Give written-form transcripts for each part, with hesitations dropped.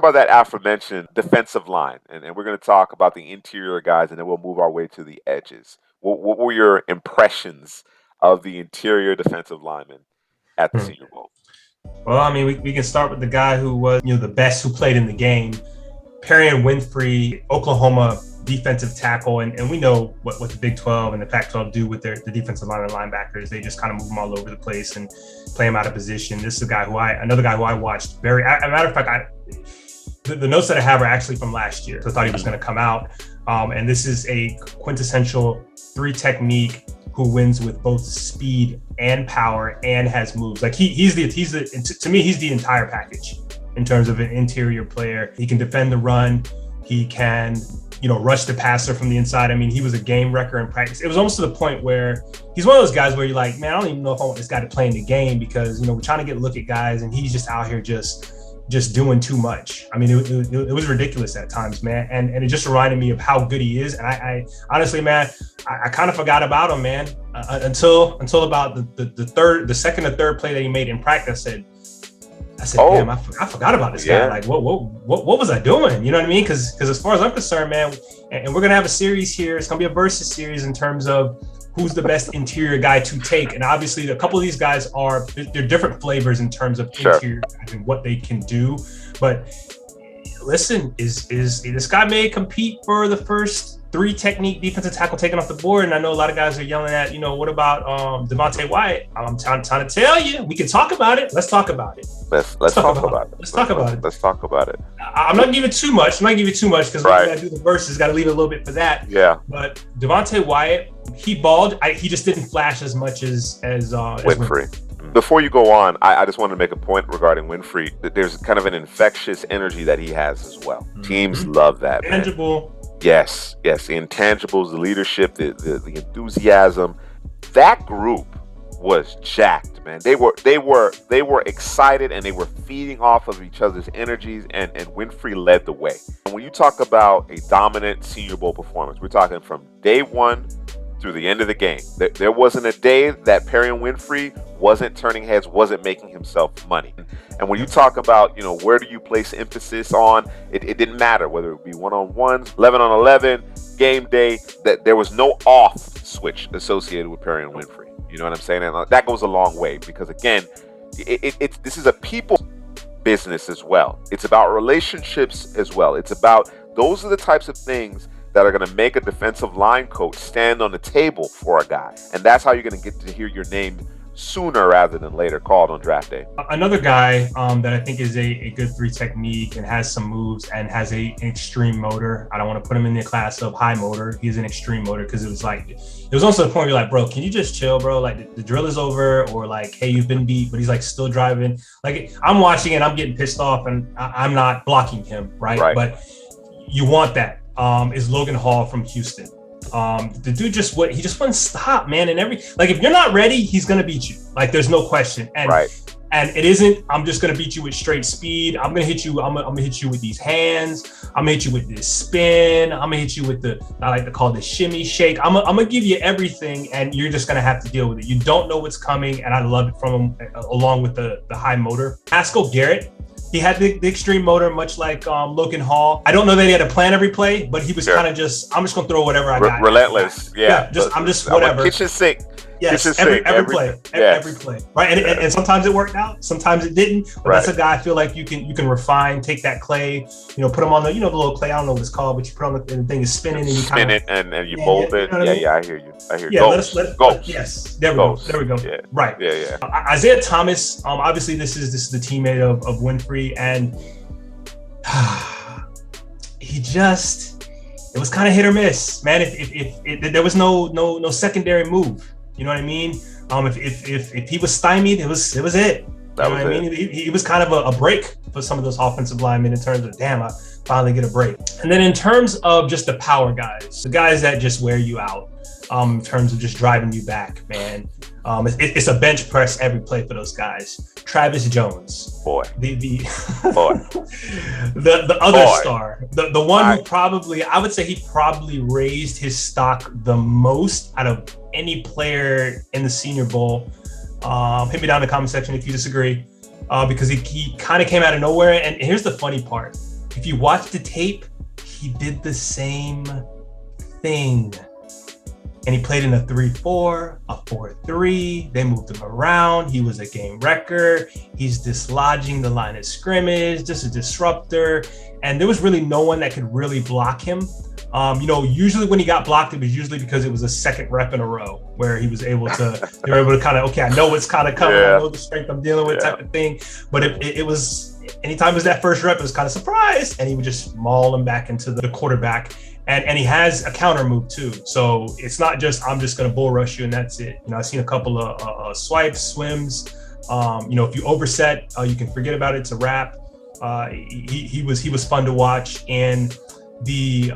about that aforementioned defensive line, and we're going to talk about the interior guys, and then we'll move our way to the edges. What were your impressions of the interior defensive linemen at the Senior Bowl? Well, I mean, we can start with the guy who was, the best who played in the game, Perrion Winfrey, Oklahoma defensive tackle, and we know what the Big 12 and the Pac-12 do with the defensive line and linebackers. They just kind of move them all over the place and play them out of position. This is another guy who I watched as a matter of fact, the notes that I have are actually from last year. So I thought he was going to come out. And this is a quintessential 3 technique who wins with both speed and power and has moves. Like to me, he's the entire package in terms of an interior player. He can defend the run. He can, rush the passer from the inside. I mean, he was a game wrecker in practice. It was almost to the point where he's one of those guys where you're like, man, I don't even know if I want this guy to play in the game because, we're trying to get a look at guys and he's just out here just doing too much. I mean, it was ridiculous at times, man. And it just reminded me of how good he is. And I honestly, man, I kind of forgot about him, man, until about the second or third play that he made in practice. I said, damn, I forgot about this guy. Like, what was I doing? You know what I mean? Because as far as I'm concerned, man, and we're going to have a series here. It's going to be a versus series in terms of who's the best interior guy to take. And obviously, a couple of these guys they're different flavors in terms of interior guys and what they can do. But listen, is this guy may compete for the first 3 technique defensive tackle taken off the board? And I know a lot of guys are yelling at, what about Devonte Wyatt? I'm trying to tell you, we can talk about it. Let's talk about it. Let's talk about it. Let's talk about it. Let's talk about it. I'm not giving too much. because we're going to do the verses. Got to leave it a little bit for that. Yeah. But Devonte Wyatt, he balled. He just didn't flash as much as Winfrey. Before you go on, I just wanted to make a point regarding Winfrey, that there's kind of an infectious energy that he has as well. Mm-hmm. Teams love that. Tangible. Man. Yes, the intangibles, the leadership, the enthusiasm. That group was jacked, man. They were excited and they were feeding off of each other's energies, and Winfrey led the way. And when you talk about a dominant Senior Bowl performance, we're talking from day 1 through the end of the game. There wasn't a day that Perrion Winfrey wasn't turning heads, wasn't making himself money. And when you talk about, where do you place emphasis on, it didn't matter whether it be one-on-ones, 11 on 11, game day, that there was no off switch associated with Perrion Winfrey. You know what I'm saying? And that goes a long way because, again, this is a people business as well. It's about relationships as well. It's about, those are the types of things that are going to make a defensive line coach stand on the table for a guy. And that's how you're going to get to hear your name sooner rather than later called on draft day. Another guy that I think is a good 3 technique and has some moves and has an extreme motor. I don't want to put him in the class of high motor. He's an extreme motor because it was also the point where you're like, bro, can you just chill, bro? Like the drill is over, or like, hey, you've been beat, but he's like still driving. Like I'm watching it, I'm getting pissed off and I'm not blocking him, right? But you want that. Is Logan Hall from Houston. The dude just wouldn't stop, man. And if you're not ready, he's gonna beat you. Like there's no question. And it isn't, I'm just gonna beat you with straight speed. I'm gonna hit you. I'm gonna hit you with these hands. I'm gonna hit you with this spin. I'm gonna hit you with I like to call this shimmy shake. I'm gonna give you everything, and you're just gonna have to deal with it. You don't know what's coming, and I love it from him, along with the high motor. Haskell Garrett. He had the extreme motor, much like Logan Hall. I don't know that he had to plan every play, but he was kind of I'm just going to throw whatever I got. Relentless. I'm just whatever. Kitchen sink. Yes, every play. Right. And sometimes it worked out, sometimes it didn't. But that's a guy I feel like you can refine, take that clay, put him on the, the little clay, I don't know what it's called, but you put on the thing is spinning and you spin it and you mold it. I hear you. Ghost. Yes. There we go. Yeah. Right. Yeah. Isaiah Thomas, obviously this is the teammate of Winfrey, and it was kind of hit or miss, man. If there was no secondary move. You know what I mean? If he was stymied, it was it. I mean? He was kind of a break for some of those offensive linemen in terms of, damn, I finally get a break. And then in terms of just the power guys, the guys that just wear you out, in terms of just driving you back, man. It's a bench press every play for those guys. Travis Jones, boy, the other boy. Star, the one who probably, I would say he probably raised his stock the most out of any player in the Senior Bowl. Hit me down in the comment section if you disagree, because he kind of came out of nowhere. And here's the funny part. If you watch the tape, he did the same thing. And he played in a 3-4, a 4-3. They moved him around. He was a game wrecker. He's dislodging the line of scrimmage, just a disruptor. And there was really no one that could really block him. Usually when he got blocked, it was usually because it was a second rep in a row where he was able to, they were able to kind of, okay, I know what's kind of coming. I know the strength I'm dealing with type of thing. But it was, anytime it was that first rep, it was kind of surprise. And he would just maul him back into the quarterback. And he has a counter move too. So it's not just, I'm just going to bull rush you and that's it. I've seen a couple of swipes, swims. If you overset, you can forget about it. It's a wrap. He was fun to watch. And the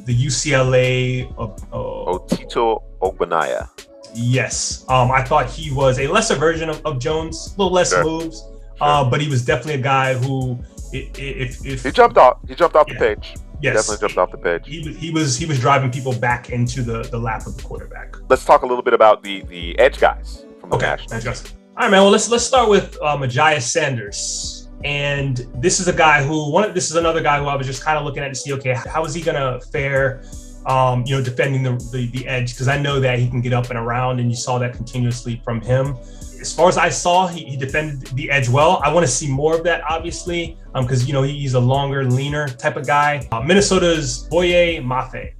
UCLA Otito Ogbonaya. Yes. I thought he was a lesser version of Jones, a little less moves. But he was definitely a guy who, if he jumped off the page. Yes, definitely jumped off the page. He was driving people back into the lap of the quarterback. Let's talk a little bit about the edge guys from the Nationals. Edge guys. All right, man. Well, let's start with Myjai Sanders, and this is a guy this is another guy who I was just kind of looking at to see, okay, how is he gonna fare? Defending the edge, because I know that he can get up and around, and you saw that continuously from him. As far as I saw, he defended the edge well. I want to see more of that, obviously, because he's a longer, leaner type of guy. Minnesota's Boye Mafe.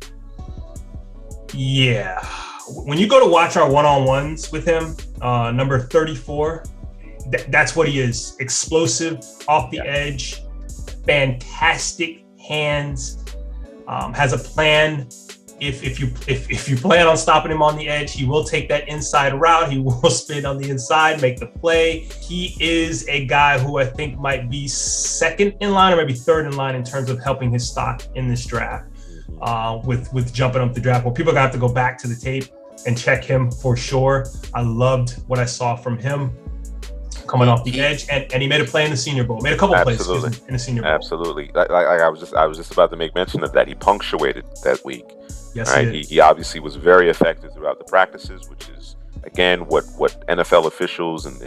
Yeah, when you go to watch our one-on-ones with him, number 34, that's what he is. Explosive, off the edge, fantastic hands. Has a plan. If you plan on stopping him on the edge, he will take that inside route. He will spin on the inside, make the play. He is a guy who I think might be second in line or maybe third in line in terms of helping his stock in this draft. With jumping up the draft. Well, people are gonna have to go back to the tape and check him for sure. I loved what I saw from him coming off the edge, and he made a play in the Senior Bowl. Made a couple plays in the Senior Bowl. Absolutely. Like I was just about to make mention of that. He punctuated that week. Yes, right? He obviously was very effective throughout the practices, which is again what NFL officials and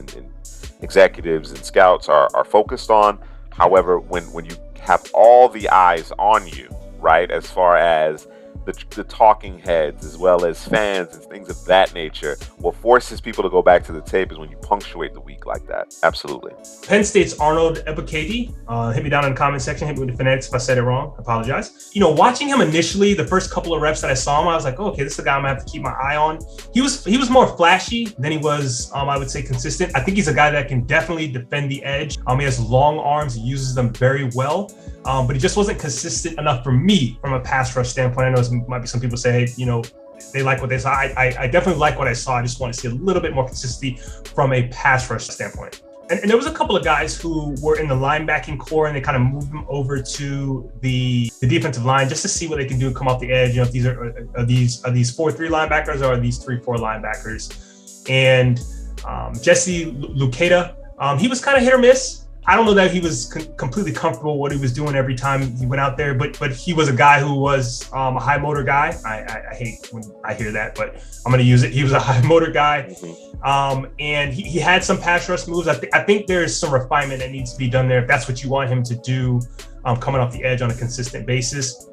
executives and scouts are focused on. However, when you have all the eyes on you, right, as far as the talking heads as well as fans and things of that nature, what forces people to go back to the tape is when you punctuate the week like that. Absolutely. Penn State's Arnold Ebiketie. Hit me down in the comment section. Hit me with the phonetics if I said it wrong. I apologize. Watching him initially, the first couple of reps that I saw him, I was like, oh, okay, this is the guy I'm gonna have to keep my eye on. He was more flashy than he was, I would say, consistent. I think he's a guy that can definitely defend the edge. He has long arms. He uses them very well. But he just wasn't consistent enough for me from a pass rush standpoint. I know there might be some people say, they like what they saw. I definitely like what I saw. I just want to see a little bit more consistency from a pass rush standpoint. And there was a couple of guys who were in the linebacking core, and they kind of moved them over to the defensive line just to see what they can do and come off the edge. If these are these 4-3 linebackers or are these 3-4 linebackers. And Jesse Luketa, he was kind of hit or miss. I don't know that he was completely comfortable with what he was doing every time he went out there, but he was a guy who was a high motor guy. I hate when I hear that, but I'm going to use it. He was a high motor guy. And he had some pass rush moves. I think there's some refinement that needs to be done there if that's what you want him to do coming off the edge on a consistent basis.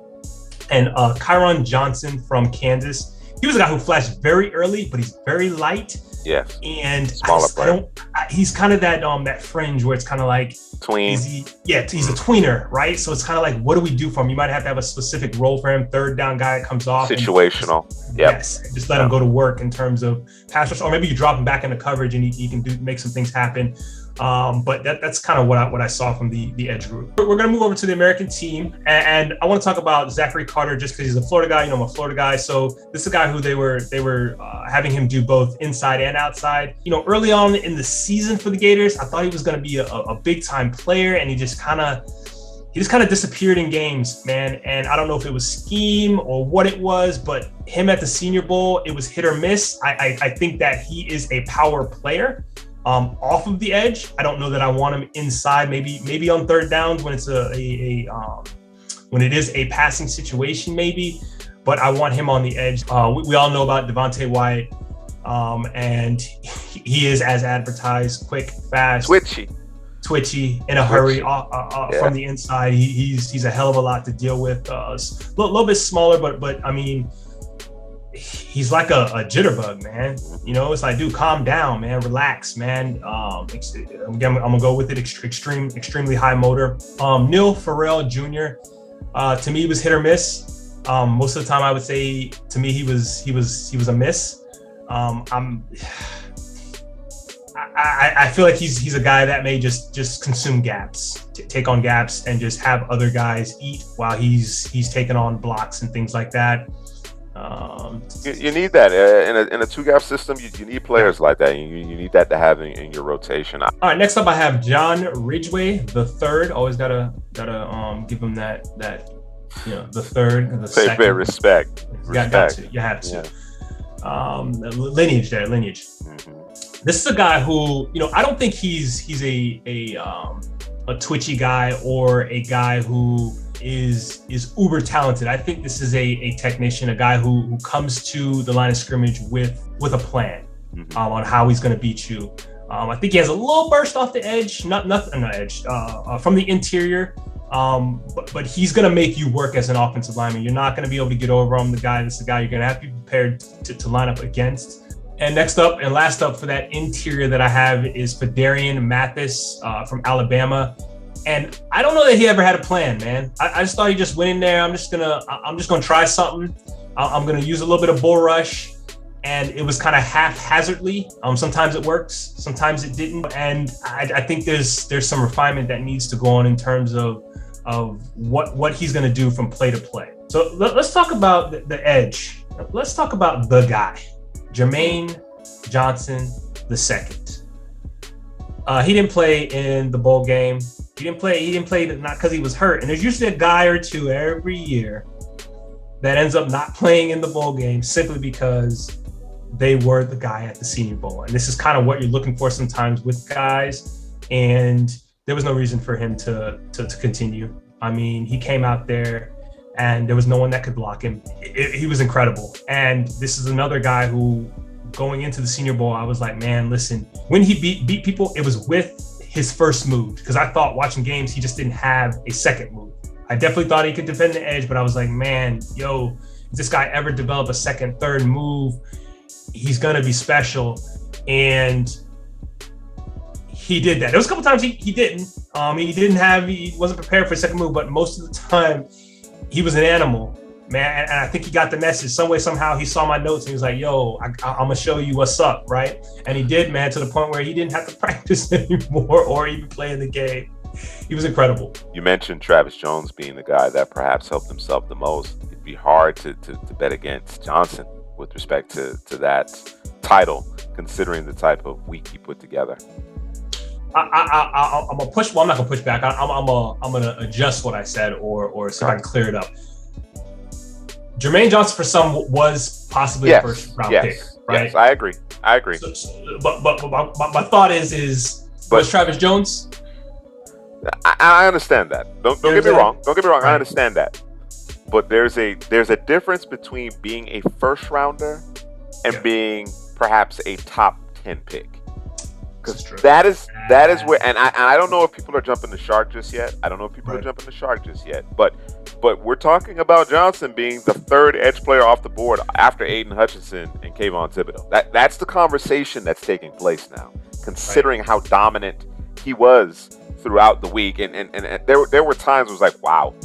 And Kyron Johnson from Kansas, he was a guy who flashed very early, but he's very light. Yes. And he's kind of that fringe where it's kind of like tween. He's a tweener, right? So it's kind of like, what do we do for him? You might have to have a specific role for him. Third down guy comes off. Situational. Yes. Just let him go to work in terms of pass rush, or maybe you drop him back into coverage and he can make some things happen. But that's kind of what I saw from the edge group. We're going to move over to the American team, and I want to talk about Zachary Carter just because he's a Florida guy. I'm a Florida guy, so this is a guy who they were having him do both inside and outside. Early on in the season for the Gators, I thought he was going to be a big time player, and he just kind of disappeared in games, man. And I don't know if it was scheme or what it was, but him at the Senior Bowl, it was hit or miss. I think that he is a power player. Off of the edge, I don't know that I want him inside. Maybe on third downs when it's when it is a passing situation, maybe. But I want him on the edge. We all know about Devonte Wyatt, and he is as advertised, quick, fast, twitchy. twitchy, in a hurry from the inside. He's a hell of a lot to deal with. A little bit smaller, but I mean, he's like a jitterbug, man. You know, it's like, dude, calm down, man, relax, man. Again, I'm gonna go with it. Extremely high motor. Neil Farrell Jr. To me, was hit or miss. Most of the time, I would say to me he was a miss. I feel like he's a guy that may just consume gaps, take on gaps, and just have other guys eat while he's taking on blocks and things like that. You need that in a two-gap system. You need players like that. You need that to have in your rotation. All right, next up I have John Ridgway the third. Always gotta give him that the third and the second. Fair respect. Got to. You have to. Yeah. Lineage. Mm-hmm. This is a guy who, I don't think he's a twitchy guy or a guy who is uber talented. I think this is a technician, a guy who comes to the line of scrimmage with a plan on how he's going to beat you. I think he has a little burst off the edge, not edge, from the interior. But he's going to make you work as an offensive lineman. You're not going to be able to get over him. This is the guy you're going to have to be prepared to line up against. And next up and last up for that interior that I have is Phidarian Mathis from Alabama. And I don't know that he ever had a plan, man. I just thought he just went in there. I'm just gonna try something. I'm gonna use a little bit of bull rush, and it was kind of haphazardly. Sometimes it works, sometimes it didn't. And I think there's some refinement that needs to go on in terms of what he's gonna do from play to play. So let's talk about the edge. Let's talk about the guy, Jermaine Johnson II. He didn't play in the bowl game. He didn't play not because he was hurt. And there's usually a guy or two every year that ends up not playing in the bowl game simply because they were the guy at the Senior Bowl. And this is kind of what you're looking for sometimes with guys. And there was no reason for him to continue. I mean, he came out there and there was no one that could block him. He was incredible. And this is another guy who, going into the Senior Bowl, I was like, man, listen, when he beat people, it was with his first move, because I thought watching games, he just didn't have a second move. I definitely thought he could defend the edge, but I was like, man, if this guy ever develop a second, third move, he's gonna be special. And he did that. There was a couple times he didn't. He wasn't prepared for a second move, but most of the time he was an animal, man. And I think he got the message some way, somehow. He saw my notes and he was like, yo, I'm gonna show you what's up, right? And he did, man, to the point where he didn't have to practice anymore or even play in the game. He was incredible. You mentioned Travis Jones being the guy that perhaps helped himself the most. It'd be hard to bet against Johnson with respect to that title, considering the type of week he put together. I'm gonna push. Well, I'm not gonna push back. I'm gonna adjust what I said, or so I can clear it up. Jermaine Johnson for some was possibly a first round pick, right? Yes, I agree. But my thought is Travis Jones? I understand that. Don't get me wrong. Don't get me wrong. Right. I understand that. But there's a difference between being a first rounder and being perhaps a top 10 pick. Because that is where, and I don't know if people are jumping the shark just yet. But we're talking about Johnson being the third edge player off the board after Aiden Hutchinson and Kayvon Thibodeau. That's the conversation that's taking place now, considering how dominant he was throughout the week. And there were times it was like, wow.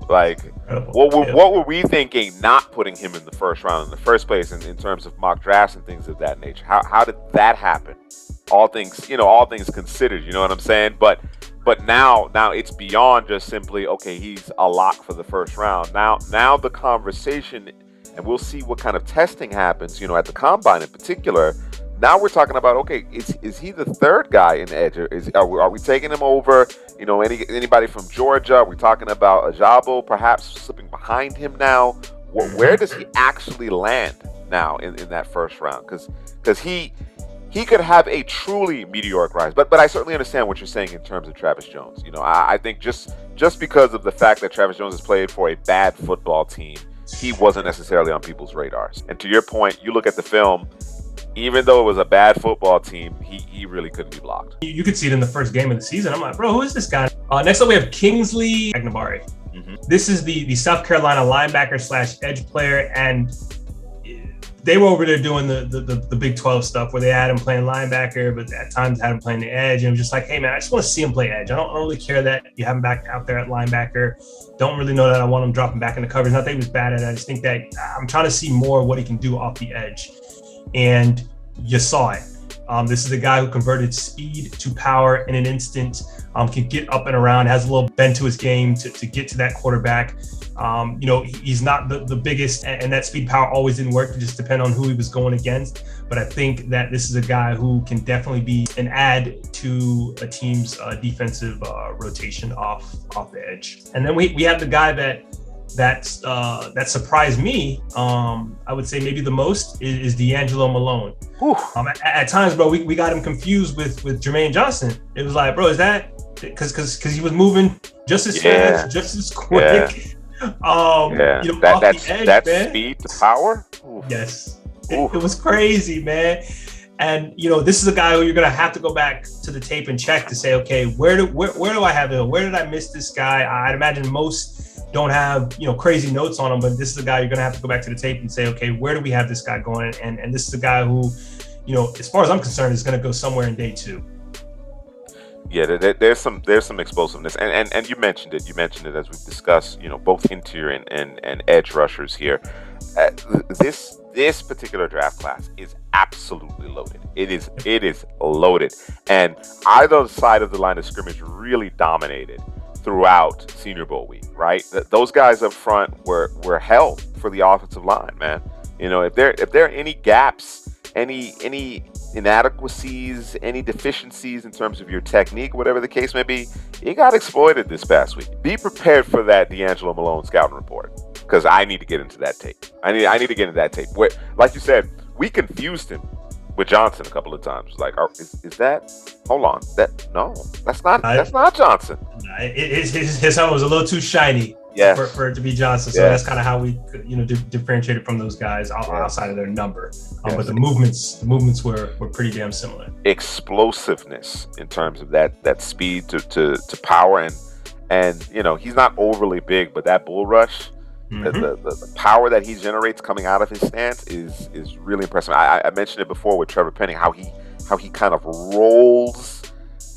Like, what were we thinking not putting him in the first round in the first place in terms of mock drafts and things of that nature? How did that happen? All things considered, you know what I'm saying? But now it's beyond just simply, okay, he's a lock for the first round. Now the conversation, and we'll see what kind of testing happens, at the combine in particular. Now we're talking about, okay, is he the third guy in the edge? Are we taking him over, anybody from Georgia? Are we talking about Ajabo perhaps slipping behind him now? Where does he actually land now in that first round? Because he could have a truly meteoric rise. But I certainly understand what you're saying in terms of Travis Jones. I think just because of the fact that Travis Jones has played for a bad football team, he wasn't necessarily on people's radars. And to your point, you look at the film, even though it was a bad football team, he really couldn't be blocked. You could see it in the first game of the season. I'm like, bro, who is this guy? Next up, we have Kingsley Agnabari. This is the South Carolina linebacker / edge player, and they were over there doing the Big 12 stuff where they had him playing linebacker, but at times had him playing the edge. And it was just like, hey, man, I just want to see him play edge. I don't really care that you have him back out there at linebacker. Don't really know that I want him dropping back in the coverage. Not that he was bad at it. I just think that I'm trying to see more of what he can do off the edge. And you saw it. This is a guy who converted speed to power in an instant, can get up and around, has a little bend to his game to get to that quarterback. He's not the biggest, and that speed power always didn't work. It just depend on who he was going against. But I think that this is a guy who can definitely be an add to a team's defensive rotation off the edge. And then we have the guy that surprised me, I would say maybe the most, is D'Angelo Malone. At times, bro, we got him confused with Jermaine Johnson. It was like, bro, is that because he was moving just as fast, just as quick? That speed to power. Oof. Yes, it was crazy, man. And this is a guy who you're gonna have to go back to the tape and check to say, okay, where do I have him? Where did I miss this guy? I'd imagine most don't have crazy notes on him, but this is a guy you're gonna have to go back to the tape and say, okay, where do we have this guy going? And this is a guy who, as far as I'm concerned, is gonna go somewhere in day 2. Yeah, there's some explosiveness, and you mentioned it. You mentioned it as we've discussed. Both interior and edge rushers here. This particular draft class is absolutely loaded. It is loaded, and either side of the line of scrimmage really dominated throughout Senior Bowl week. Right, those guys up front were hell for the offensive line, man. If there are any gaps, any inadequacies, any deficiencies in terms of your technique, whatever the case may be, it got exploited this past week. Be prepared for that D'Angelo Malone scouting report, because I need to get into that tape. I need to get into that tape. Where, like you said, we confused him with Johnson a couple of times. Like, is that? Hold on, that's not Johnson. His helmet was a little too shiny. Yes. For it to be Johnson, so that's kind of how we differentiated from those guys outside of their number. But the movements were pretty damn similar. Explosiveness in terms of that speed to power, and he's not overly big, but that bull rush, the power that he generates coming out of his stance is really impressive. I mentioned it before with Trevor Penning, how he kind of rolls,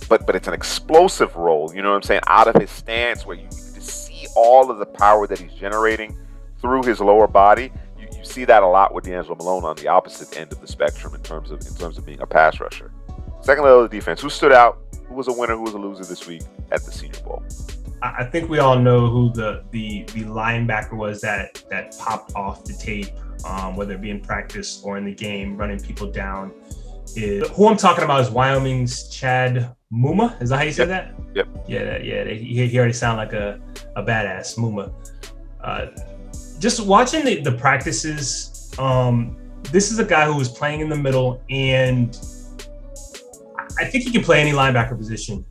but it's an explosive roll. You know what I'm saying? Out of his stance, where you see all of the power that he's generating through his lower body. You see that a lot with D'Angelo Malone on the opposite end of the spectrum in terms of being a pass rusher. Second level of defense, who stood out? Who was a winner? Who was a loser this week at the Senior Bowl? I think we all know who the linebacker was that popped off the tape, whether it be in practice or in the game, running people down. Who I'm talking about is Wyoming's Chad Muma. Is that how you say that? Yep. Yeah. He already sounded like a badass, Muma. Just watching the practices, this is a guy who was playing in the middle, and I think he can play any linebacker position.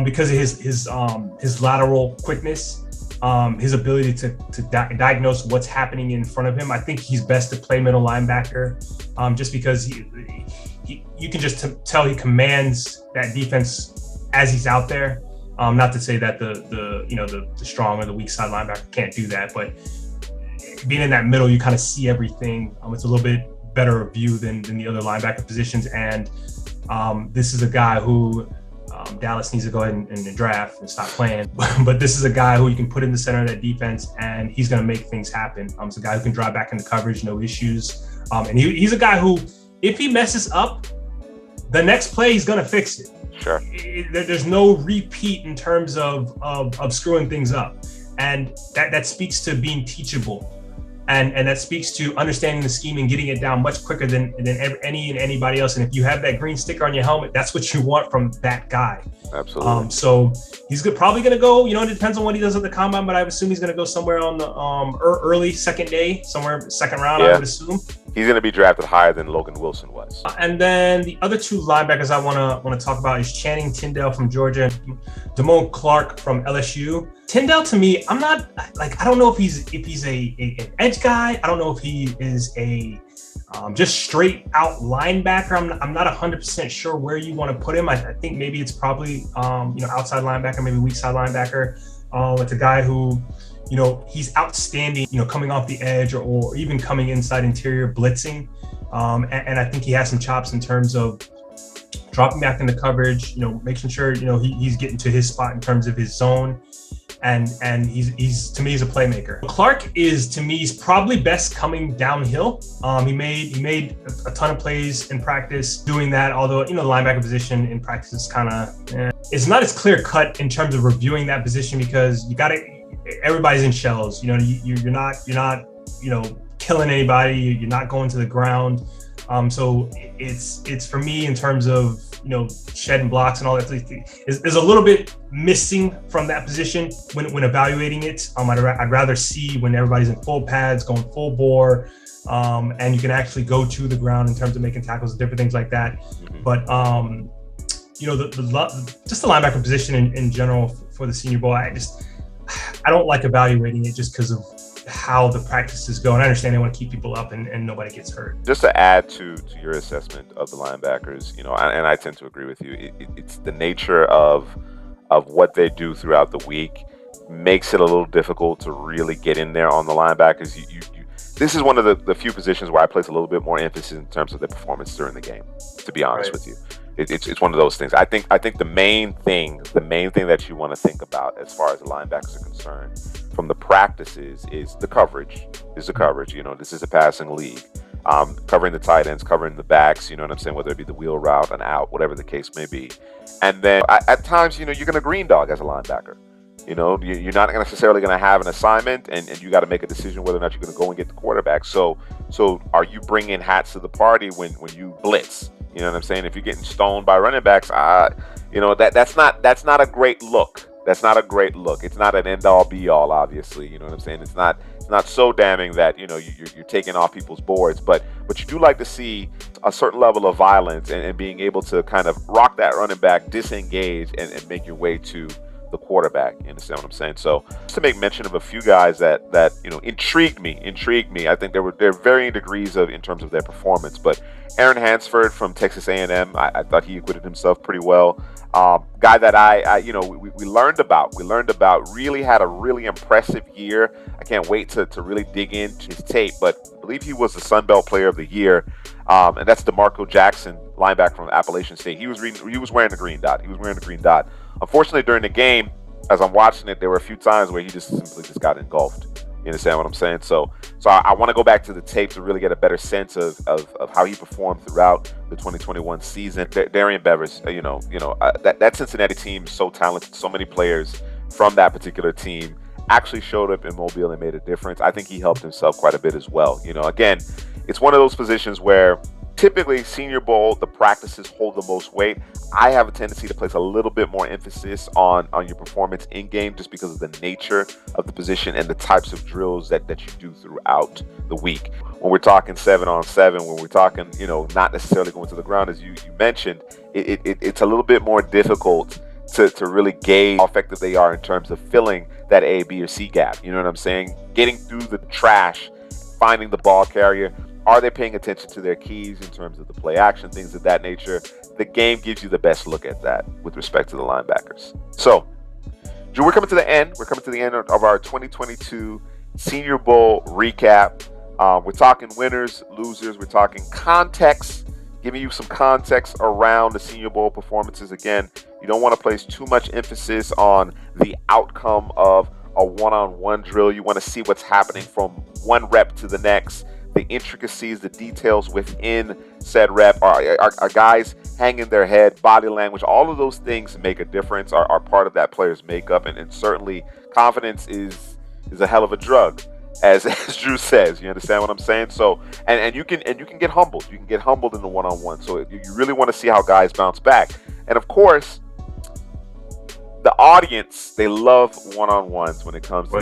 Because of his lateral quickness, his ability to diagnose what's happening in front of him. I think he's best to play middle linebacker, just because you can just tell he commands that defense as he's out there. Not to say that the strong or the weak side linebacker can't do that, but being in that middle, you kind of see everything. It's a little bit better view than the other linebacker positions, and this is a guy who Dallas needs to go ahead and draft and stop playing. But this is a guy who you can put in the center of that defense, and he's going to make things happen. It's a guy who can drive back into coverage, no issues. And he's a guy who, if he messes up, the next play he's going to fix it. Sure. There's no repeat in terms of screwing things up. And that speaks to being teachable. And that speaks to understanding the scheme and getting it down much quicker than anybody else. And if you have that green sticker on your helmet, that's what you want from that guy. Absolutely. So he's probably going to go, it depends on what he does at the combine, but I would assume he's going to go somewhere on the early second day, somewhere second round, I would assume. He's going to be drafted higher than Logan Wilson was. And then the other two linebackers I want to talk about is Channing Tindall from Georgia, Damone Clark from LSU. Tindall, to me, I'm not I don't know if he's an edge guy. I don't know if he is a Just straight out linebacker, I'm not 100% sure where you want to put him. I think maybe it's probably outside linebacker, maybe weak side linebacker. It's a guy who, he's outstanding, coming off the edge or even coming inside interior blitzing. And I think he has some chops in terms of dropping back into coverage, making sure, he's getting to his spot in terms of his zone. And he's to me, he's a playmaker. Clark is, to me, he's probably best coming downhill. He made a ton of plays in practice doing that, although, the linebacker position in practice is kind of, it's not as clear cut in terms of reviewing that position, because everybody's in shells. You're not killing anybody. You're not going to the ground. So it's for me, in terms of, shedding blocks and all that, is a little bit missing from that position when evaluating it. I'd rather see when everybody's in full pads, going full bore, and you can actually go to the ground in terms of making tackles and different things like that. Mm-hmm. But just the linebacker position in general for the Senior Bowl, I don't like evaluating it just because of how the practices go. And I understand they want to keep people up and nobody gets hurt. Just to add to your assessment of the linebackers, and I tend to agree with you. It's the nature of what they do throughout the week makes it a little difficult to really get in there on the linebackers. This is one of the few positions where I place a little bit more emphasis in terms of their performance during the game, to be honest with you. It's one of those things. I think the main thing that you want to think about as far as the linebackers are concerned from the practices is the coverage. This is a passing league. Covering the tight ends, covering the backs, whether it be the wheel route, an out, whatever the case may be. And then at times, you're going to green dog as a linebacker. You're not necessarily going to have an assignment, and you got to make a decision whether or not you're going to go and get the quarterback. So are you bringing hats to the party when you blitz? You know what I'm saying? If you're getting stoned by running backs, that's not a great look. That's not a great look. It's not an end all be all, obviously. You know what I'm saying? It's not so damning that you're taking off people's boards, but you do like to see a certain level of violence and being able to kind of rock that running back, disengage, and make your way to the quarterback. You understand what I'm saying? So just to make mention of a few guys that intrigued me. I think there are varying degrees in terms of their performance, but Aaron Hansford from Texas A&M, I thought he acquitted himself pretty well. Guy that we learned about, really had a really impressive year. I can't wait to really dig into his tape, but I believe he was the Sun Belt Player of the Year, and that's DeMarco Jackson, linebacker from Appalachian State. He was wearing the green dot. Unfortunately, during the game, as I'm watching it, there were a few times where he just simply got engulfed. You understand what I'm saying? So I want to go back to the tape to really get a better sense of how he performed throughout the 2021 season. Darian Bevers, that Cincinnati team is so talented. So many players from that particular team actually showed up in Mobile and made a difference. I think he helped himself quite a bit as well. Again, it's one of those positions where typically Senior Bowl, the practices hold the most weight. I have a tendency to place a little bit more emphasis on your performance in game, just because of the nature of the position and the types of drills that you do throughout the week. When we're talking 7-on-7, when we're talking, not necessarily going to the ground, as you mentioned, it's a little bit more difficult to really gauge how effective they are in terms of filling that A, B, or C gap. You know what I'm saying? Getting through the trash, finding the ball carrier. Are they paying attention to their keys in terms of the play action, things of that nature? The game gives you the best look at that with respect to the linebackers. So, Drew, we're coming to the end. We're coming to the end of our 2022 Senior Bowl recap. We're talking winners, losers. We're talking context, giving you some context around the Senior Bowl performances. Again, you don't want to place too much emphasis on the outcome of a one-on-one drill. You want to see what's happening from one rep to the next. The intricacies, the details within said rep, are guys hanging their head, body language, all of those things make a difference, are part of that player's makeup, and certainly confidence is a hell of a drug, as Drew says. You understand what I'm saying? So, and you can get humbled. You can get humbled in the one-on-one. So you really want to see how guys bounce back. And of course, the audience, they love one-on-ones when it comes to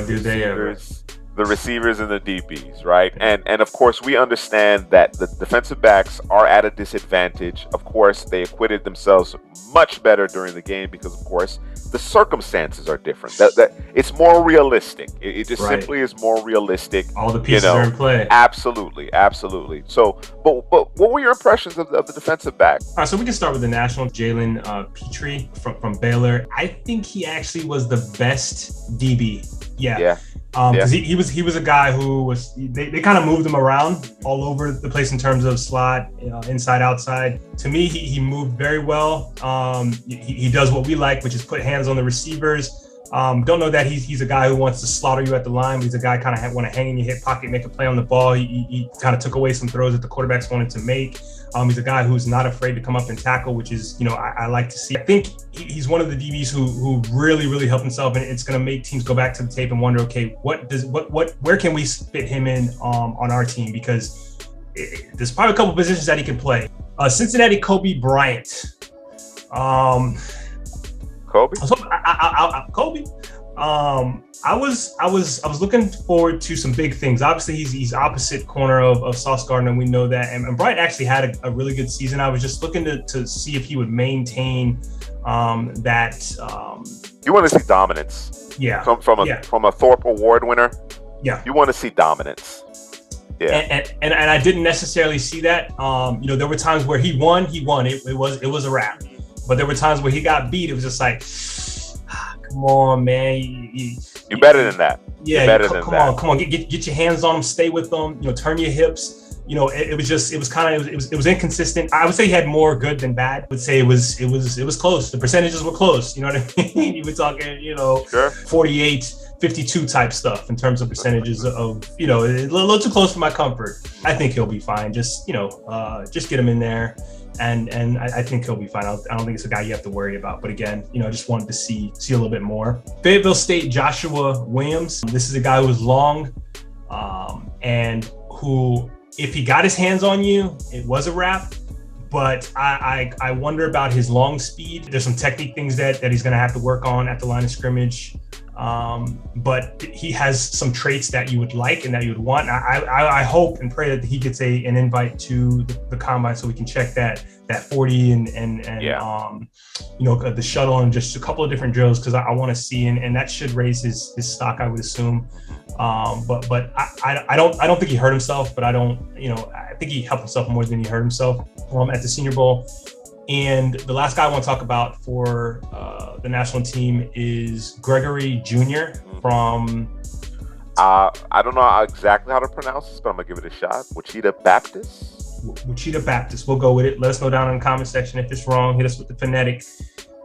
the receivers and the DBs, right? And of course, we understand that the defensive backs are at a disadvantage. Of course, they acquitted themselves much better during the game because, of course, the circumstances are different. That it's more realistic. It just Right. simply is more realistic. All the pieces are in play. Absolutely. So, but what were your impressions of the defensive back? All right, so we can start with the national. Jalen Pitre from Baylor. I think he actually was the best DB. Yeah. Because he was a guy who was they kind of moved him around all over the place in terms of slot, inside, outside. To me, he moved very well. He does what we like, which is put hands on the receivers. Don't know that he's a guy who wants to slaughter you at the line. But he's a guy kind of want to hang in your hip pocket, make a play on the ball. He kind of took away some throws that the quarterbacks wanted to make. He's a guy who's not afraid to come up and tackle, which is, I like to see. I think he's one of the DBs who really, really helped himself, and it's going to make teams go back to the tape and wonder, okay, where can we fit him in on our team? Because there's probably a couple positions that he can play. Cincinnati, Coby Bryant. Coby. Coby. I was looking forward to some big things. Obviously, he's opposite corner of Sauce Gardner, and we know that. And Bryant actually had a really good season. I was just looking to see if he would maintain that. You want to see dominance. Yeah. From a Thorpe Award winner. Yeah. You want to see dominance. Yeah. And I didn't necessarily see that. There were times where he won. It was a wrap. But there were times where he got beat. It was just like, come on, man. You're better than that. Yeah, come on. Get your hands on him. Stay with them. Turn your hips. It was inconsistent. I would say he had more good than bad. I would say it was close. The percentages were close. You know what I mean? You were talking, sure. 48, 52 type stuff in terms of percentages of, a little too close for my comfort. I think he'll be fine. Just get him in there. And I think he'll be fine. I don't think it's a guy you have to worry about. But again, I just wanted to see a little bit more. Fayetteville State, Joshua Williams. This is a guy who was long and who, if he got his hands on you, it was a wrap. But I wonder about his long speed. There's some technique things that he's going to have to work on at the line of scrimmage. But he has some traits that you would like and that you would want. I hope and pray that he gets an invite to the combine so we can check that 40 and the shuttle and just a couple of different drills, because I want to see and that should raise his stock, I would assume. But I don't think he hurt himself, but I think he helped himself more than he hurt himself at the Senior Bowl. And the last guy I want to talk about for the national team is Gregory Jr. from... I don't know exactly how to pronounce this, but I'm going to give it a shot. Wichita Baptist? Wichita Baptist. We'll go with it. Let us know down in the comment section if it's wrong. Hit us with the phonetic.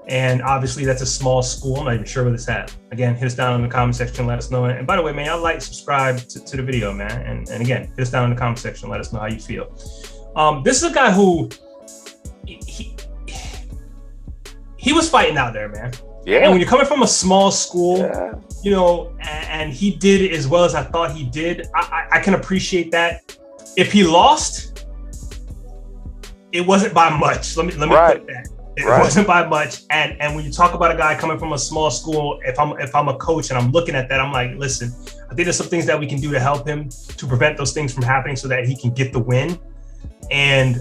And obviously, that's a small school. I'm not even sure where this at. Again, hit us down in the comment section. Let us know. And by the way, man, y'all like, subscribe to the video, man. And again, hit us down in the comment section. Let us know how you feel. This is a guy who... He was fighting out there, man. Yeah. And when you're coming from a small school, and he did as well as I thought he did, I can appreciate that. If he lost, it wasn't by much. Let me put that. It wasn't by much. And when you talk about a guy coming from a small school, if I'm a coach and I'm looking at that, I'm like, listen, I think there's some things that we can do to help him to prevent those things from happening so that he can get the win. And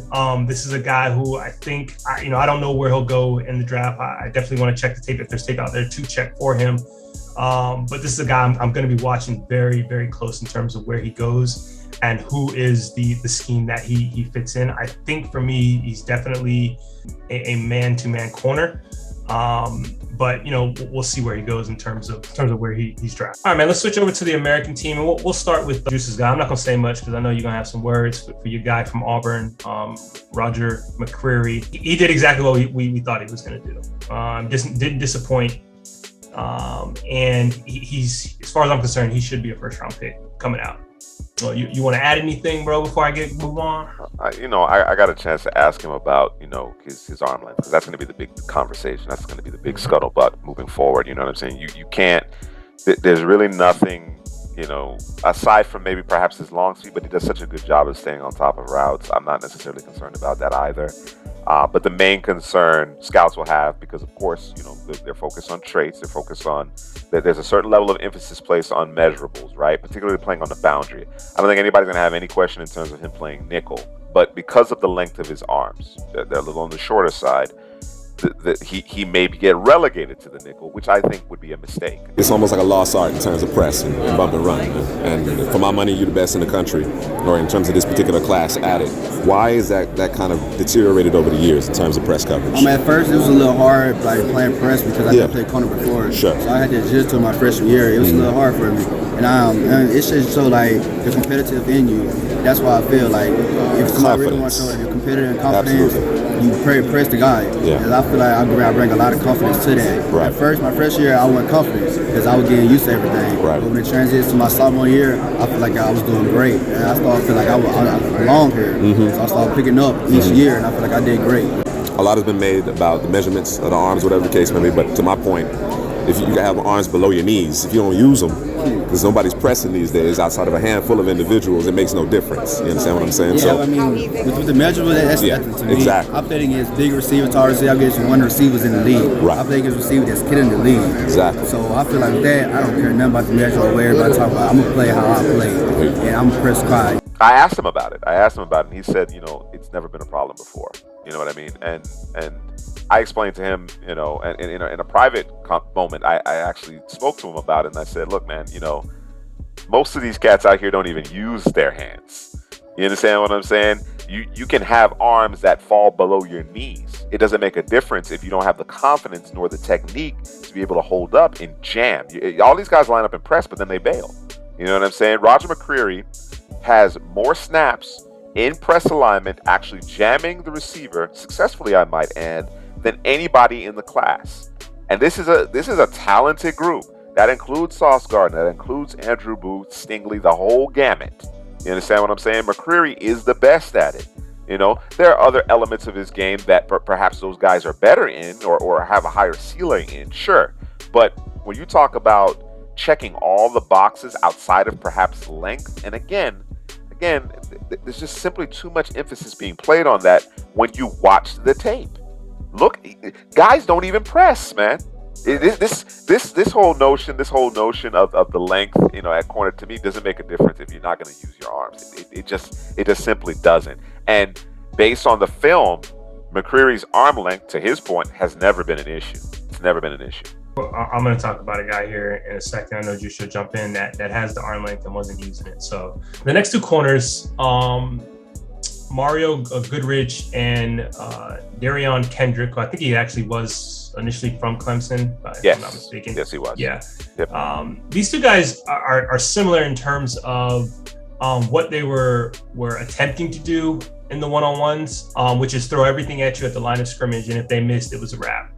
this is a guy who I think, I don't know where he'll go in the draft. I definitely want to check the tape if there's tape out there to check for him. But this is a guy I'm going to be watching very, very close in terms of where he goes and who is the scheme that he fits in. I think for me, he's definitely a man-to-man corner. But we'll see where he goes in terms of where he's drafted. All right, man, let's switch over to the American team, and we'll start with Juice's guy. I'm not gonna say much because I know you're gonna have some words for your guy from Auburn, Roger McCreary. He did exactly what we thought he was gonna do. Didn't disappoint, and he's, as far as I'm concerned, he should be a first-round pick coming out. Well, you want to add anything, bro, before I move on? I got a chance to ask him about, his arm length, because that's going to be the big conversation. That's going to be the big scuttlebutt moving forward. You know what I'm saying? You can't. There's really nothing, aside from maybe perhaps his long speed, but he does such a good job of staying on top of routes. I'm not necessarily concerned about that either. But the main concern scouts will have, because of course, they're focused on traits. They're focused on that. There's a certain level of emphasis placed on measurables, right? Particularly playing on the boundary. I don't think anybody's going to have any question in terms of him playing nickel. But because of the length of his arms, they're a little on the shorter side. that he maybe get relegated to the nickel, which I think would be a mistake. It's almost like a lost art in terms of press and bump and run. And for my money, you're the best in the country, or in terms of this particular class at it. Why is that kind of deteriorated over the years in terms of press coverage? At first it was a little hard, like playing press, because I didn't play corner before. Sure. So I had to adjust to my freshman year. It was a little hard for me. And it's just so like the competitive in you. That's why I feel like if somebody really wants to show your competitive and confidence, you press the guy. Yeah. Because I feel like I bring a lot of confidence to that. Right. At first, my freshman year, I wasn't confident because I was getting used to everything. Right. But when it transitioned to my sophomore year, I feel like I was doing great. And I started to feel like I belonged here. So I started picking up each year, and I feel like I did great. A lot has been made about the measurements of the arms, whatever the case may be, but to my point, if you have arms below your knees, if you don't use them, because nobody's pressing these days outside of a handful of individuals, it makes no difference. You understand what I'm saying? Yeah, I mean, with the measurable, that's nothing to me. Exactly. I played against big receivers, tall receivers. I played against one receivers in the league. Right. I played against receivers that's killing the league. Exactly. So I feel like with that, I don't care nothing about the measure or where everybody talk about. I'm going to play how I play, and I'm prescribed. I asked him about it, and he said, it's never been a problem before. You know what I mean? And I explained to him, and in a private moment, I actually spoke to him about it, and I said, look, man, most of these cats out here don't even use their hands. You understand what I'm saying? You can have arms that fall below your knees. It doesn't make a difference if you don't have the confidence nor the technique to be able to hold up and jam. All these guys line up and press, but then they bail. You know what I'm saying? Roger McCreary has more snaps in press alignment, actually jamming the receiver successfully, I might add, than anybody in the class. And this is a talented group. That includes Sauce Gardner, that includes Andrew Booth, Stingley, the whole gamut. You understand what I'm saying? McCreary is the best at it. There are other elements of his game that perhaps those guys are better in or have a higher ceiling in, sure. But when you talk about checking all the boxes outside of perhaps length, and again, there's just simply too much emphasis being played on that when you watch the tape. Look, guys don't even press, man. This whole notion of the length, at corner, to me doesn't make a difference if you're not going to use your arms. It just simply doesn't. And based on the film, McCreary's arm length, to his point, has never been an issue. It's never been an issue. I'm going to talk about a guy here in a second. I know you should jump in that has the arm length and wasn't using it. So the next two corners, Mario Goodrich and Darion Kendrick, who I think he actually was initially from Clemson, if I'm not mistaken. Yes, he was. Yeah. Yep. These two guys are similar in terms of what they were attempting to do in the one-on-ones, which is throw everything at you at the line of scrimmage, and if they missed, it was a wrap.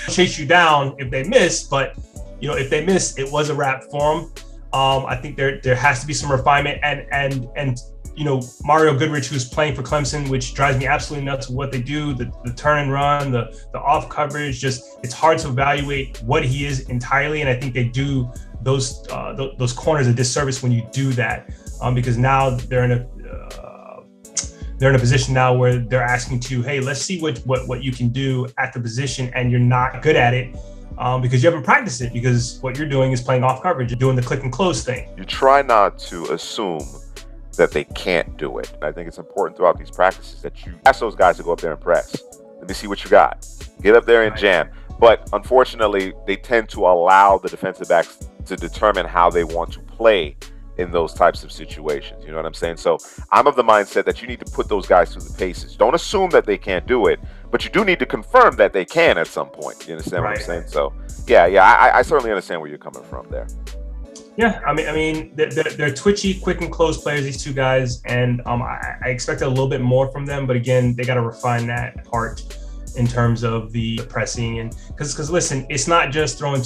Chase you down if they missed, but if they missed, it was a wrap for them. I think there has to be some refinement, and Mario Goodrich, who's playing for Clemson, which drives me absolutely nuts with what they do, the turn and run, the off coverage, it's hard to evaluate what he is entirely. And I think they do those corners a disservice when you do that, because now they're in a position now where they're asking to, hey, let's see what you can do at the position, and you're not good at it. Because you haven't practiced it, because what you're doing is playing off coverage. You're doing the click and close thing. You try not to assume that they can't do it. I think it's important throughout these practices that you ask those guys to go up there and press. Let me see what you got. Get up there and jam. But unfortunately, they tend to allow the defensive backs to determine how they want to play in those types of situations. You know what I'm saying? So I'm of the mindset that you need to put those guys through the paces. Don't assume that they can't do it, but you do need to confirm that they can at some point. You understand what I'm saying? So I certainly understand where you're coming from there. Yeah, I mean, they're twitchy, quick and close players, these two guys, and I expected a little bit more from them, but again, they got to refine that part in terms of the pressing, and because listen, it's not just throwing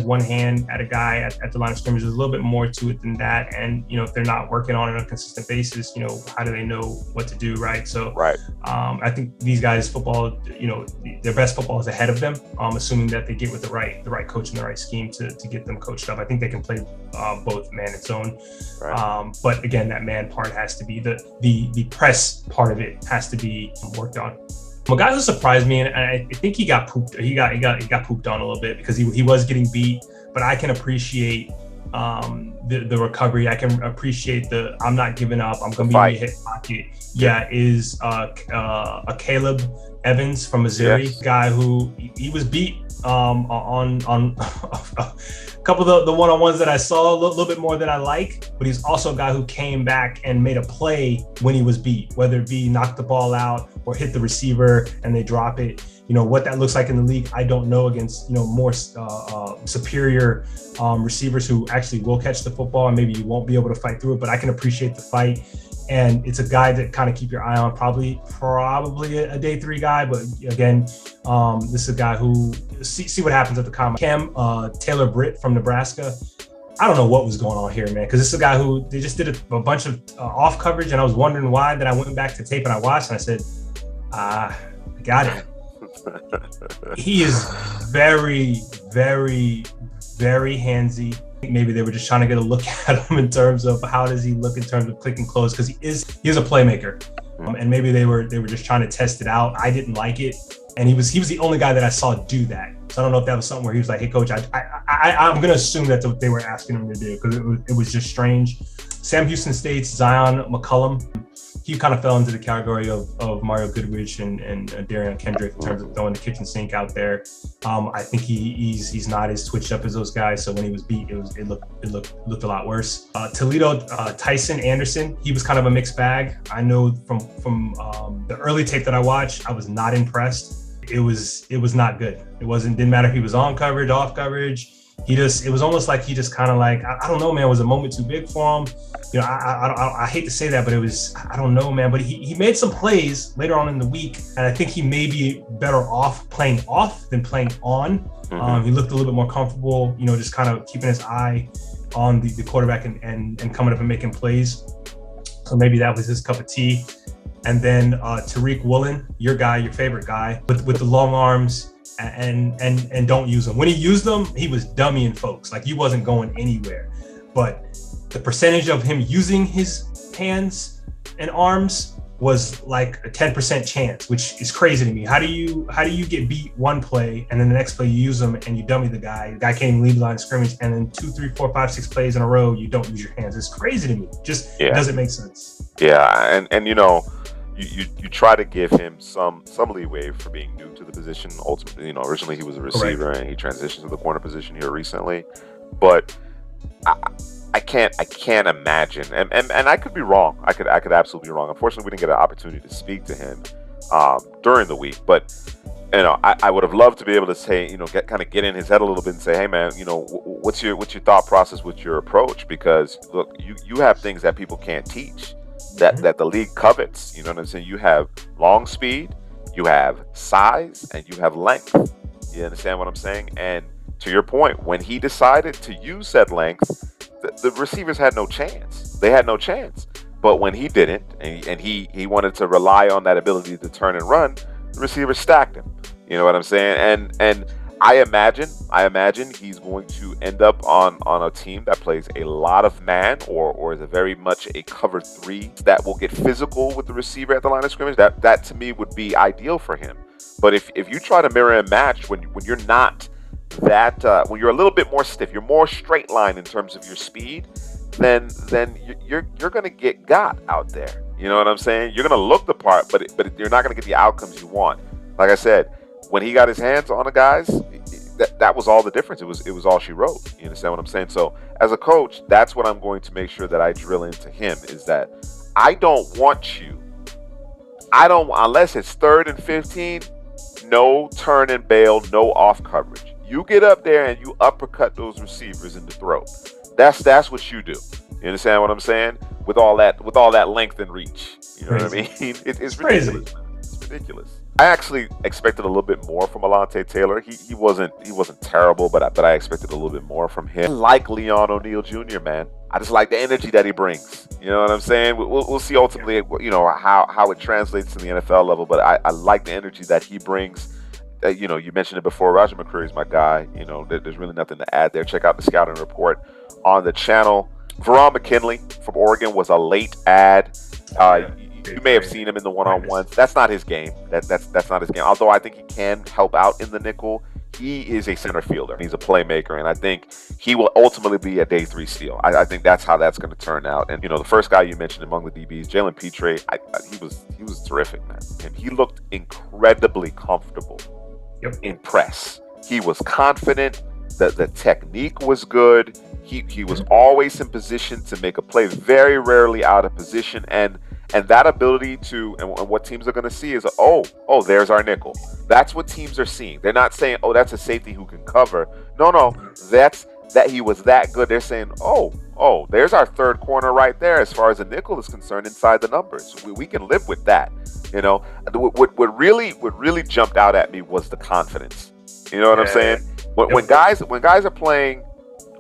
one hand at a guy at the line of scrimmage. There's a little bit more to it than that, and if they're not working on it on a consistent basis, how do they know what to do, right? So I think these guys' football, their best football is ahead of them, assuming that they get with the right coach and the right scheme to get them coached up. I think they can play both man and zone, but again, that man part has to be the press part of it has to be worked on. A guy who surprised me, and I think he got pooped. He got pooped on a little bit because he was getting beat. But I can appreciate the recovery. I can appreciate the I'm not giving up. I'm going to be in your hip pocket. Yeah, is a Caleb Evans from Missouri, guy who he was beat on a couple of the one-on-ones that I saw, a little bit more than I like, but he's also a guy who came back and made a play when he was beat, whether it be knock the ball out or hit the receiver and they drop it. What that looks like in the league, I don't know, against more superior receivers who actually will catch the football, and maybe you won't be able to fight through it, but I can appreciate the fight. And it's a guy that kind of keep your eye on, probably a day 3 guy. But again, this is a guy who see what happens at the combine. Cam Taylor Britt from Nebraska. I don't know what was going on here, man, because this is a guy who they just did a bunch of off coverage, and I was wondering why. Then I went back to tape and I watched, and I said, I got it. He is very, very, very handsy. Maybe they were just trying to get a look at him in terms of how does he look in terms of click and close, because he is a playmaker, and maybe they were just trying to test it out. I didn't like it, and he was the only guy that I saw do that. So I don't know if that was something where he was like, "Hey, coach, I'm going to assume that's what they were asking him to do," because it was just strange. Sam Houston State's Zion McCullum. He kind of fell into the category of Mario Goodrich and Darian Kendrick in terms of throwing the kitchen sink out there. I think he's not as twitched up as those guys. So when he was beat, it looked a lot worse. Toledo, Tyson Anderson, he was kind of a mixed bag. I know from the early tape that I watched, I was not impressed. It was not good. Didn't matter if he was on coverage, off coverage. It was almost like he just kind of like, I don't know, man, was a moment too big for him? I hate to say that, but it was, I don't know, man, but he made some plays later on in the week, and I think he may be better off playing off than playing on. He looked a little bit more comfortable, just kind of keeping his eye on the quarterback and coming up and making plays. So maybe that was his cup of tea. And then Tariq Woolen, your favorite guy, with the long arms, and don't use them. When he used them, he was dummying folks. Like, he wasn't going anywhere. But the percentage of him using his hands and arms was like a 10% chance, which is crazy to me. How do you get beat one play and then the next play you use them and you dummy the guy? The guy can't even leave the line of scrimmage, and then 2, 3, 4, 5, 6 plays in a row you don't use your hands. It's crazy to me. It doesn't make sense. Yeah, and you try to give him some leeway for being new to the position. Ultimately, originally he was a receiver. Correct. And he transitioned to the corner position here recently. But I can't imagine, and I could be wrong. I could absolutely be wrong. Unfortunately, we didn't get an opportunity to speak to him during the week. But I would have loved to be able to say, get in his head a little bit and say, hey man, what's your thought process with your approach? Because look, you have things that people can't teach. That the league covets. You know what I'm saying? You have long speed, you have size, and you have length. You understand what I'm saying? And to your point, when he decided to use that length, the receivers had no chance. They had no chance. But when he didn't, and he wanted to rely on that ability to turn and run, the receivers stacked him. You know what I'm saying? And I imagine he's going to end up on a team that plays a lot of man or is a very much a cover 3 that will get physical with the receiver at the line of scrimmage. That to me would be ideal for him. But if you try to mirror and match when you're not that when you're a little bit more stiff, you're more straight line in terms of your speed, then you're going to get got out there. You know what I'm saying? You're going to look the part, but you're not going to get the outcomes you want. Like I said, when he got his hands on the guys, that was all the difference. It was all she wrote. You understand what I'm saying? So as a coach, that's what I'm going to make sure that I drill into him, is that I don't want you. Unless it's 3rd and 15, no turn and bail, no off coverage. You get up there and you uppercut those receivers in the throat. That's what you do. You understand what I'm saying? With all that length and reach. You know what I mean? It's ridiculous. It's ridiculous. I actually expected a little bit more from Alontae Taylor. He wasn't terrible, but I expected a little bit more from him. I like Leon O'Neal Jr., man. I just like the energy that he brings. You know what I'm saying? We'll see ultimately, how it translates to the NFL level, but I like the energy that he brings. You mentioned it before. Roger McCreary is my guy. There's really nothing to add there. Check out the scouting report on the channel. Veron McKinley from Oregon was a late add. You may have seen him in the one-on-ones. That's not his game. That's not his game. Although I think he can help out in the nickel, he is a center fielder. He's a playmaker, and I think he will ultimately be a day 3 steal. I think that's how that's going to turn out. And the first guy you mentioned among the DBs, Jalen Pitre, he was terrific, man, and he looked incredibly comfortable in press. He was confident. The technique was good. He was always in position to make a play, very rarely out of position, and that ability to, and what teams are going to see is, oh, there's our nickel. That's what teams are seeing. They're not saying, oh, that's a safety who can cover. No, that he was that good. They're saying, oh, there's our third corner right there as far as a nickel is concerned inside the numbers. We can live with that. What really jumped out at me was the confidence. You know what I'm saying? When guys are playing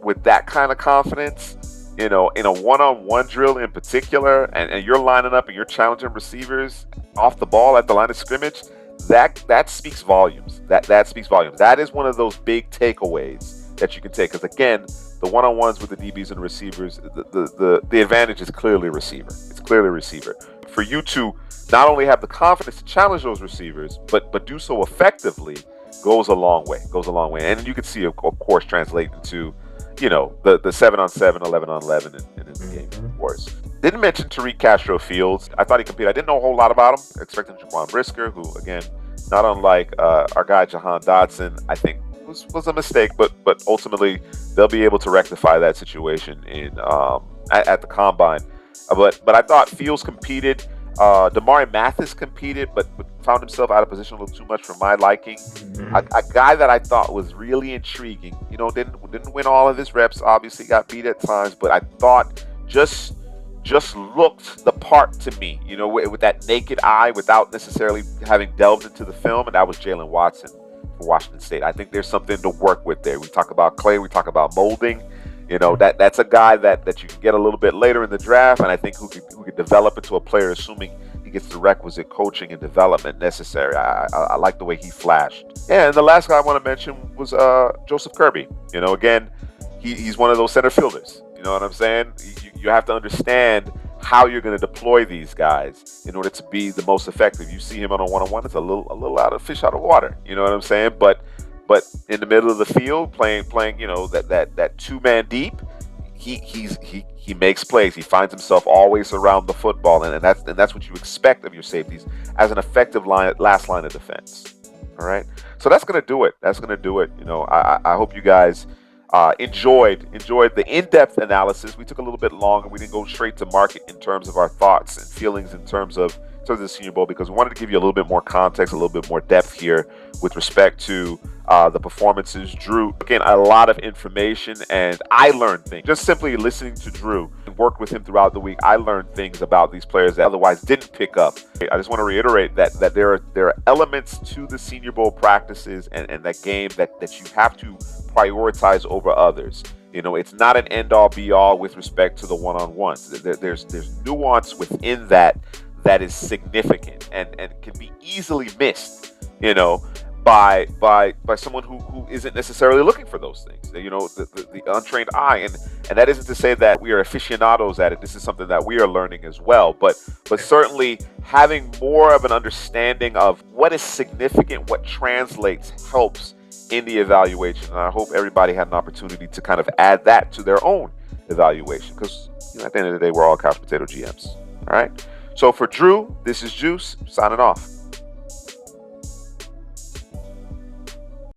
with that kind of confidence, in a one-on-one drill in particular, and you're lining up and you're challenging receivers off the ball at the line of scrimmage, that speaks volumes. That speaks volumes. That is one of those big takeaways that you can take. Because again, the one-on-ones with the DBs and receivers, the advantage is clearly receiver. It's clearly receiver. For you to not only have the confidence to challenge those receivers, but do so effectively goes a long way. And you can see, of course, translate into the 7-on-7, 11-on-11 in the game, of course. Didn't mention Tariq Castro-Fields. I thought he competed. I didn't know a whole lot about him. Expecting Jaquan Brisker, who, again, not unlike our guy Jahan Dotson, I think was a mistake, but ultimately they'll be able to rectify that situation at the combine. But I thought Fields competed. Damari Mathis competed, but found himself out of position a little too much for my liking. A guy that I thought was really intriguing. Didn't win all of his reps. Obviously, got beat at times, but I thought just looked the part to me. With that naked eye, without necessarily having delved into the film, and that was Jalen Watson for Washington State. I think there's something to work with there. We talk about clay. We talk about molding. That's a guy that you can get a little bit later in the draft, and I think who could develop into a player, assuming he gets the requisite coaching and development necessary. I like the way he flashed. And the last guy I want to mention was Joseph Kirby. Again, he's one of those center fielders. You know what I'm saying? You have to understand how you're going to deploy these guys in order to be the most effective. You see him on a one-on-one, it's a little out of fish out of water. You know what I'm saying? But in the middle of the field, playing, that 2-man deep, he makes plays. He finds himself always around the football, and that's what you expect of your safeties as an effective last line of defense. All right, so that's gonna do it. I hope you guys enjoyed the in-depth analysis. We took a little bit long, and we didn't go straight to market in terms of our thoughts and feelings in terms of the Senior Bowl, because we wanted to give you a little bit more context, a little bit more depth here with respect to the performances. Drew, again, a lot of information, and I learned things. Just simply listening to Drew and worked with him throughout the week, I learned things about these players that otherwise didn't pick up. I just want to reiterate that there are elements to the Senior Bowl practices and that game that you have to prioritize over others. It's not an end-all, be-all with respect to the one-on-ones. There's nuance within that is significant and can be easily missed, by someone who isn't necessarily looking for those things. The untrained eye, and that isn't to say that we are aficionados at it. This is something that we are learning as well. But certainly having more of an understanding of what is significant, what translates, helps in the evaluation. And I hope everybody had an opportunity to kind of add that to their own evaluation, because at the end of the day, we're all couch potato GMs. All right. So for Drew, this is Juice signing off.